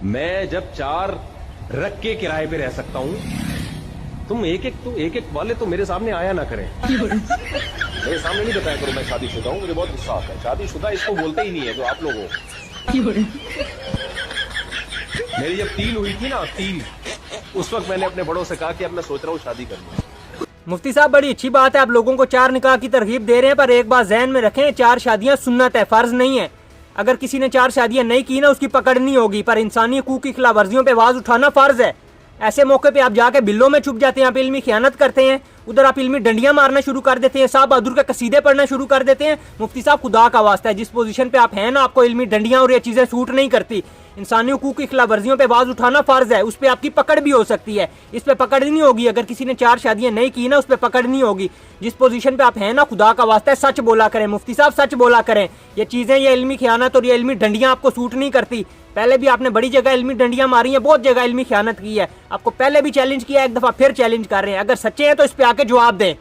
मैं जब 4 रख के किराए पे रह सकता हूँ, तुम एक एक वाले तो मेरे सामने आया ना करें। मेरे सामने नहीं बताया करो मैं शादीशुदा हूँ, मुझे बहुत गुस्सा आता है। शादीशुदा इसको बोलते ही नहीं है जो आप लोग हो। मेरी जब 3 हुई थी ना, 3, उस वक्त मैंने अपने बड़ों से कहा कि अब मैं सोच रहा हूँ शादी करनी। मुफ्ती साहब बड़ी अच्छी बात है, आप लोगों को 4 निकाह की तरगीब दे रहे हैं, पर एक बात ज़हन में रखें, 4 शादियां सुन्नत है, फर्ज नहीं है। अगर किसी ने 4 शादियां नहीं की ना, उसकी पकड़ नहीं होगी, पर इंसानी हकूक की खिलाफ वर्जियों पे आवाज उठाना फर्ज है। ऐसे मौके पे आप जाके बिल्लों में छुप जाते हैं, आप इल्मी खयानत करते हैं, उधर आप इल्मी डंडियां मारना शुरू कर देते हैं, साहब बहादुर के कसीदे पढ़ना शुरू कर देते हैं। मुफ्ती साहब खुदा का वास्ता है, जिस पोजीशन पे आप हैं ना, आपको इल्मी डंडियां और ये चीजें सूट नहीं करती। इंसानी हकूक की खिलाफ वर्जियों पे आवाज उठाना फर्ज है, उस पर आपकी पकड़ भी हो सकती है, इस पे पकड़ नहीं होगी। अगर किसी ने 4 शादियां नहीं की ना, उस पर पकड़ नहीं होगी। जिस पोजीशन पे आप हैं ना, खुदा का वास्ता है सच बोला करें, मुफ्ती साहब सच बोला करें। ये चीजें, ये इल्मी खयानत और ये इल्मी डंडियां आपको सूट नहीं करती। पहले भी आपने बड़ी जगह इल्मी डंडियां मारी हैं, बहुत जगह इल्मी खयानत की है, आपको पहले भी चैलेंज किया, एक दफा फिर चैलेंज कर रहे हैं। अगर सच्चे हैं तो इस पे आके जवाब दें।